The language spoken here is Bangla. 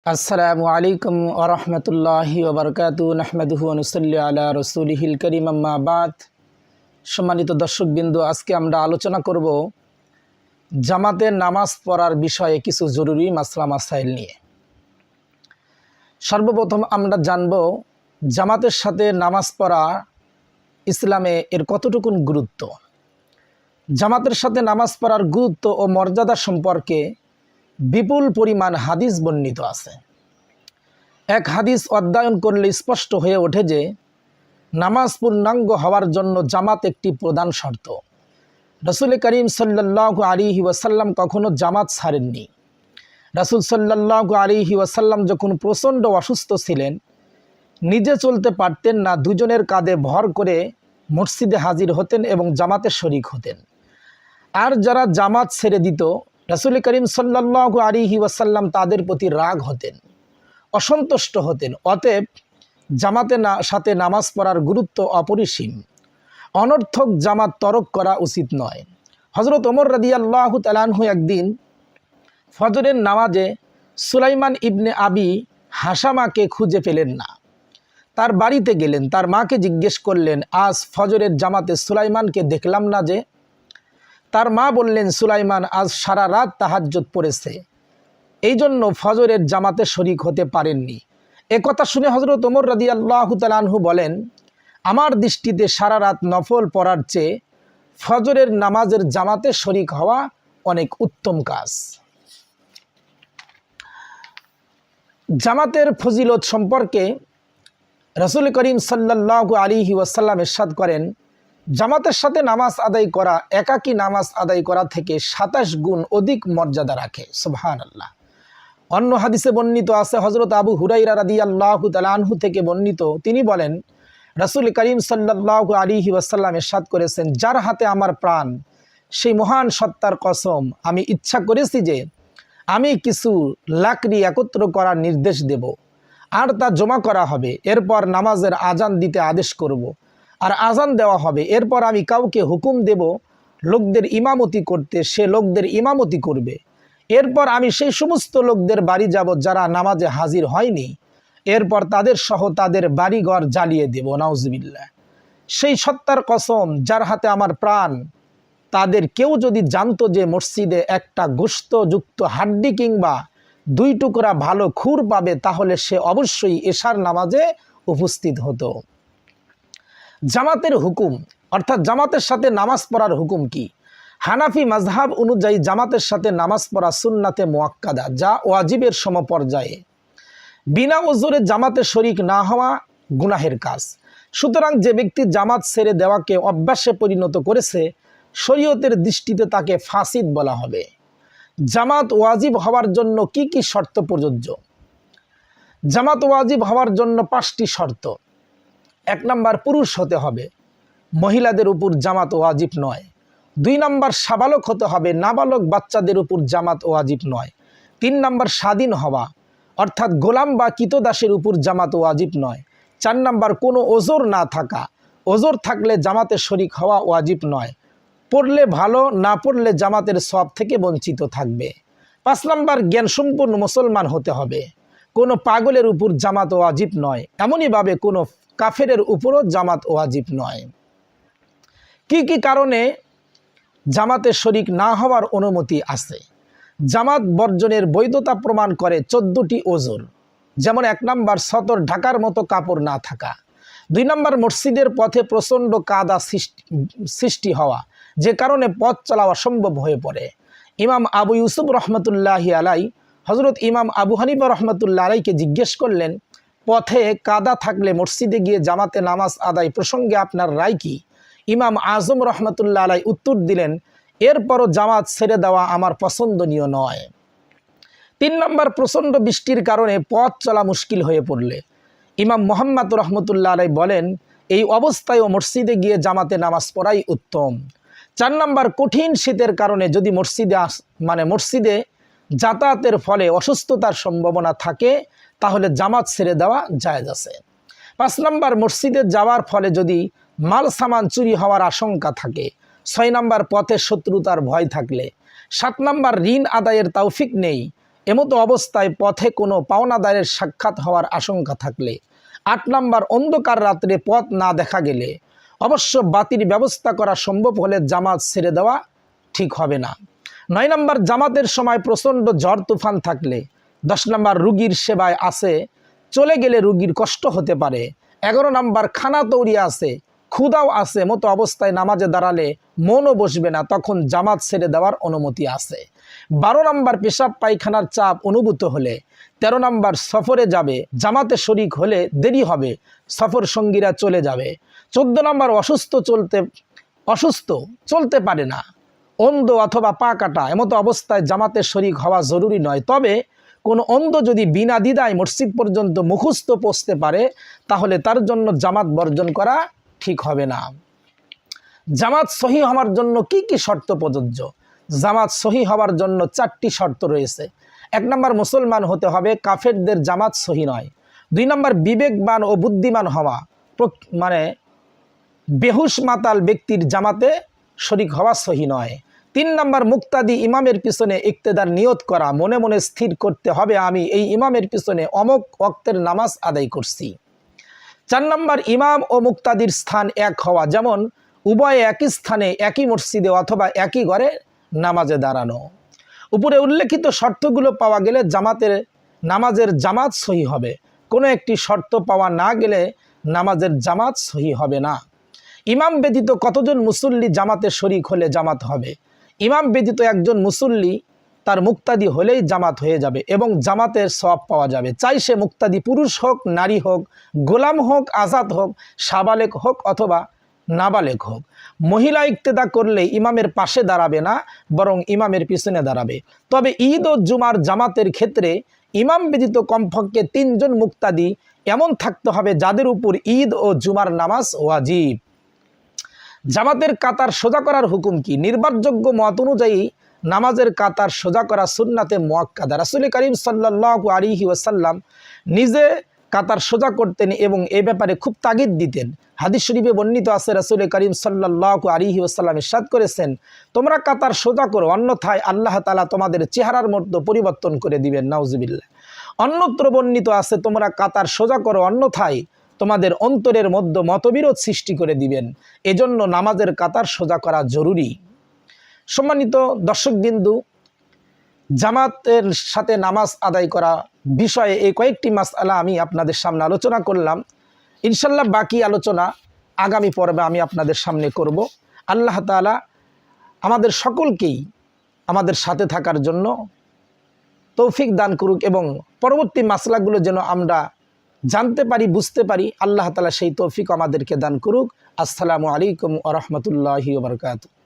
আসসালামু আলাইকুম ওয়া রাহমাতুল্লাহি ওয়া বারাকাতুহু নাহমাদুহু ওয়া নুসাল্লি আলা রাসূলিহিল কারীম আম্মা বাদ। সম্মানিত দর্শকবৃন্দ, আজকে আমরা আলোচনা করব জামাতের নামাজ পড়ার বিষয়ে কিছু জরুরি মাসলা মাসাইল নিয়ে। সর্বপ্রথম আমরা জানব জামাতের সাথে নামাজ পড়া ইসলামে এর কতটুকুন গুরুত্ব। জামাতের সাথে নামাজ পড়ার গুরুত্ব ও মর্যাদা সম্পর্কে বিপুল পরিমাণ হাদিস বর্ণিত আছে। এক হাদিস অধ্যয়ন করলে স্পষ্ট হয়ে ওঠে যে নামাজ পূর্ণাঙ্গ হওয়ার জন্য জামাত একটি প্রধান শর্ত। রাসূল করিম সাল্লাল্লাহু আলাইহি ওয়াসাল্লাম কখনো জামাত ছাড়েননি। রাসূল সাল্লাল্লাহু আলাইহি ওয়াসাল্লাম যখন প্রচণ্ড অসুস্থ ছিলেন, নিজে চলতে পারতেন না, দুজনের কাঁধে ভর করে মসজিদে হাজির হতেন এবং জামাতে শরিক হতেন। আর যারা জামাত ছেড়ে দিত, রাসূল করিম সাল্লাল্লাহু আলাইহি ওয়াসাল্লাম তাদের প্রতি রাগ হতেন, অসন্তুষ্ট হতেন। অতএব জামাতের সাথে নামাজ পড়ার গুরুত্ব অপরিসীম। অনর্থক জামাত তরক করা উচিত নয়। হযরত ওমর রাদিয়াল্লাহু তাআলা আনহু একদিন ফজরের নামাজে সুলাইমান ইবনে আবি হাসামাকে খুঁজে পেলেন না। তার বাড়িতে গেলেন, তার মাকে জিজ্ঞেস করলেন, আজ ফজরের জামাতে সুলাইমানকে দেখলাম না যে? তার মা বললেন, সুলাইমান আজ সারা রাত তাহাজ্জুদ পড়েছে, এই জন্য ফজরের জামাতে শরিক হতে পারেননি। কথা শুনে হযরত ওমর রাদিয়াল্লাহু তাআলা আনহু বলেন, আমার দৃষ্টিতে সারা রাত নফল পড়ার চেয়ে ফজরের নামাজের জামাতে শরিক হওয়া অনেক উত্তম কাজ। জামাতের ফজিলত সম্পর্কে রাসূল করিম সাল্লাল্লাহু আলাইহি ওয়াসাল্লাম ইরশাদ করেন, জামাতের সাথে নামাজ আদায় করা একাকী নামাজ আদায় করা থেকে ২৭ গুণ অধিক মর্যাদা রাখে। সুবহানাল্লাহ। অন্য হাদিসে বর্ণিত আছে, হযরত আবু হুরায়রা রাদিয়াল্লাহু তাআলা আনহু থেকে বর্ণিত, তিনি বলেন, রাসূল করিম সাল্লাল্লাহু আলাইহি ওয়াসাল্লাম ইরশাদ করেছেন, যার হাতে আমার প্রাণ, সেই মহান সত্তার কসম, আমি ইচ্ছা করেছি যে আমি কিছু লাকড়ি একত্র করার নির্দেশ দেব, আর তা জমা করা হবে। এরপর নামাজের আজান দিতে আদেশ করব, আর আজান দেওয়া হবে। এরপর আমি কাউকে হুকুম দেব লোকদের ইমামতি করতে, সে লোকদের ইমামতি করবে। এরপর আমি সেই সমস্ত লোকদের বাড়ি যাব যারা নামাজে হাজির হয়নি। এরপর তাদের সহ তাদের বাড়িঘর জ্বালিয়ে দেব। নাউজুবিল্লাহ। সেই সত্তার কসম, যার হাতে আমার প্রাণ, তাদের কেউ যদি জানতো যে মসজিদে একটা গোশতযুক্ত হাড্ডি কিংবা 2 টুকরা ভালো খুর পাবে, তাহলে সে অবশ্যই এশার নামাজে উপস্থিত হতো। জামাতের হুকুম, অর্থাৎ জামাতের সাথে নামাজ পড়ার হুকুম কি? হানাফি মাযহাব অনুযায়ী জামাতের সাথে নামাজ পড়া সুন্নাতে মুআক্কাদা, যা ওয়াজিবের সমপর্যায়ে। বিনা ওযরে জামাতে শরিক না হওয়া গুনাহের কাজ। সুতরাং যে ব্যক্তি জামাত ছেড়ে দেওয়াকে অভ্যাসে পরিণত করেছে, শরীয়তের দৃষ্টিতে তাকে ফাসিদ বলা হবে। জামাত ওয়াজিব হওয়ার জন্য কি কি শর্ত প্রযোজ্য? জামাত ওয়াজিব হওয়ার জন্য 5টি শর্ত। 1 নাম্বার, পুরুষ হতে হবে, মহিলাদের উপর জামাত ওয়াজিব নয়। 2 নাম্বার, সাবালক হতে হবে, নাবালক বাচ্চাদের উপর জামাত ওয়াজিব নয়। 3 নাম্বার, স্বাধীন হওয়া, অর্থাৎ গোলাম বা কিতদাসের উপর জামাত ওয়াজিব নয়। 4 নাম্বার, কোনো ওজর না থাকা, ওজর থাকলে জামাতে শরিক হওয়া ওয়াজিব নয়। পড়লে ভালো, না পড়লে জামাতের সওয়াব থেকে বঞ্চিত থাকবে। 5 নাম্বার, জ্ঞান সম্পন্ন মুসলমান হতে হবে, কোনো পাগলের উপর জামাত ওয়াজিব নয়। এমনইভাবে কোনো কাফেরের উপরও জামাত ওয়াজিব নয়। কি কি কারণে জামাতে শরিক না হওয়ার অনুমতি আছে? জামাত বর্জনের বৈধতা প্রমাণ করে 14টি ওজর। যেমন 1 নাম্বার, সতর ঢাকার মতো কাপড় না থাকা। 2 নাম্বার, মসজিদের পথে প্রচণ্ড কাদা সৃষ্টি হওয়া, যে কারণে পথ চলা অসম্ভব হয়ে পড়ে। ইমাম আবু ইউসুফ রহমতুল্লাহি আলাই হযরত ইমাম আবু হানিফা রহমতুল্লাহ আলাইকে জিজ্ঞেস করলেন, পথে কাদা থাকলে মসজিদে গিয়ে জামাতে নামাজ আদায় প্রসঙ্গে আপনার রায় কি? ইমাম আজম রহমতুল্লাহ আলাই উত্তর দিলেন, এরপরও জামাত ছেড়ে দেওয়া আমার পছন্দনীয় নয়। 3 নম্বর, প্রচণ্ড বৃষ্টির কারণে পথ চলা মুশকিল হয়ে পড়লে ইমাম মুহাম্মদ রহমতুল্লাহ আলাই বলেন, এই অবস্থায়ও মসজিদে গিয়ে জামাতে নামাজ পড়াই উত্তম। 4 নম্বর, কঠিন শীতের কারণে যদি মসজিদে যাতায়াতের ফলে অসুস্থতার সম্ভাবনা থাকে, তাহলে জামাত ছেড়ে দেওয়া জায়েজ আছে। 5 নম্বর, মসজিদে যাওয়ার ফলে যদি মাল সামান চুরি হওয়ার আশঙ্কা থাকে। 6 নম্বর, পথে শত্রুতার ভয় থাকলে। 7 নম্বর, ঋণ আদায়ের তৌফিক নেই এমতো অবস্থায় পথে কোনো পাওনাদারের সাক্ষাৎ হওয়ার আশঙ্কা থাকলে, 8 নম্বর অন্ধকার রাত্রে পথ না দেখা গেলে, অবশ্য বাতির ব্যবস্থা করা সম্ভব হলে জামাত ছেড়ে দেওয়া ঠিক হবে না। 9 নম্বর জামাতের সময় প্রচণ্ড ঝড় তুফান থাকলে, 10 নম্বর রুগীর সেবায় আছে, চলে গেলে রুগীর কষ্ট হতে পারে, 11 নম্বর খানা তৈরি আছে, ক্ষুধাও আছে, মতো অবস্থায় নামাজে দাঁড়ালে মনও বসবে না, তখন জামাত ছেড়ে দেওয়ার অনুমতি আছে। 12 নম্বর পেশাব পায়খানার চাপ অনুভূত হলে, 13 নম্বর সফরে যাবে, জামাতে শরিক হলে দেরি হবে, সফর সঙ্গীরা চলে যাবে। 14 নম্বর অসুস্থ চলতে পারে না, অন্ধ অথবা পা কাটা, এমতো অবস্থায় জামাতে শরিক হওয়া জরুরি নয়। তবে কোনো অন্ধ যদি বিনা দ্বিধায় মসজিদ পর্যন্ত মুখস্থ পৌঁছতে পারে, তাহলে তার জন্য জামাত বর্জন করা ঠিক হবে না। জামাত সহি হওয়ার জন্য কি কি শর্ত প্রযোজ্য? জামাত সহি হওয়ার জন্য 4টি শর্ত রয়েছে। 1 নম্বর মুসলমান হতে হবে, কাফেরদের জামাত সহি নয়। 2 নম্বর বিবেকবান ও বুদ্ধিমান হওয়া, মানে বেহুশ মাতাল ব্যক্তির জামাতে শরিক হওয়া সহি নয়। 3 নম্বর মুক্তাদি ইমামের পিছনে ইক্তেদার নিয়ত করা, মনে মনে স্থির করতে হবে আমি এই ইমামের পিছনে অমুক ওয়াক্তের নামাজ আদায় করছি। 4 নম্বর ইমাম ও মুক্তাদির স্থান এক হওয়া, যেমন উভয়ে একই স্থানে একই মসজিদে অথবা একই ঘরে নামাজে দাঁড়ানো। উপরে উল্লেখিত শর্তগুলো পাওয়া গেলে নামাজের জামাত সহি হবে। কোনো একটি শর্ত পাওয়া না গেলে নামাজের জামাত সহি হবে না। ইমাম ব্যতীত কতজন মুসল্লি জামাতে শরিক হলে জামাত হবে? ইমাম ব্যতীত একজন মুসল্লি তার মুক্তাদি হলেই জামাত হয়ে যাবে এবং জামাতের সওয়াব পাওয়া যাবে, চাই সে মুক্তাদি পুরুষ হোক, নারী হোক, গোলাম হোক, আজাদ হোক, সাবালেক হোক অথবা নাবালেক হোক। মহিলা ইক্তেদা করলে ইমামের পাশে দাঁড়াবে না, বরং ইমামের পিছনে দাঁড়াবে। তবে ঈদ ও জুমার জামাতের ক্ষেত্রে ইমাম ব্যতীত কমপক্ষে 3 জন মুক্তাদি এমন থাকতে হবে যাদের উপর ঈদ ও জুমার নামাজ ওয়াজিব। জামাতের কাতার সোজা করার হুকুম কি? নির্ভরযোগ্য মত অনুযায়ী নামাজের কাতার সোজা করা সুন্নাতে মুআক্কাদা। রাসূল করিম সাল্লাল্লাহু আলাইহি ওয়াসাল্লাম নিজে কাতার সোজা করতেন এবং এ ব্যাপারে খুব তাগিদ দিতেন। হাদিস শরীফে বর্ণিত আছে, রাসূল করিম সাল্লাল্লাহু আলাইহি ওয়াসাল্লাম ইরশাদ করেছেন, তোমরা কাতার সোজা করো, অন্যথায় আল্লাহ তাআলা তোমাদের চেহারার মধ্যে পরিবর্তন করে দিবেন। নাউজুবিল্লাহ। অন্যত্র বর্ণিত আছে, তোমরা কাতার সোজা করো, অন্যথায় তোমাদের অন্তরের মধ্যে মতবিরোধ সৃষ্টি করে দিবেন। এজন্য নামাজের কাতার সোজা করা জরুরি। সম্মানিত দর্শকবিন্দু, জামাতের সাথে নামাজ আদায় করা বিষয়ে এই কয়েকটি মাসআলা আমি আপনাদের সামনে আলোচনা করলাম। ইনশাল্লাহ বাকি আলোচনা আগামী পর্বে আমি আপনাদের সামনে করব। আল্লাহ তাআলা আমাদের সকলকেই আমাদের সাথে থাকার জন্য তৌফিক দান করুক এবং পরবর্তী মাসলাগুলো যেন আমরা জানতে পারি, বুঝতে পারি। আল্লাহ তাআলা সেই তৌফিক আমাদেরকে দান করুক। আসসালামু আলাইকুম ওয়া রাহমাতুল্লাহি ওয়া বারাকাতুহু।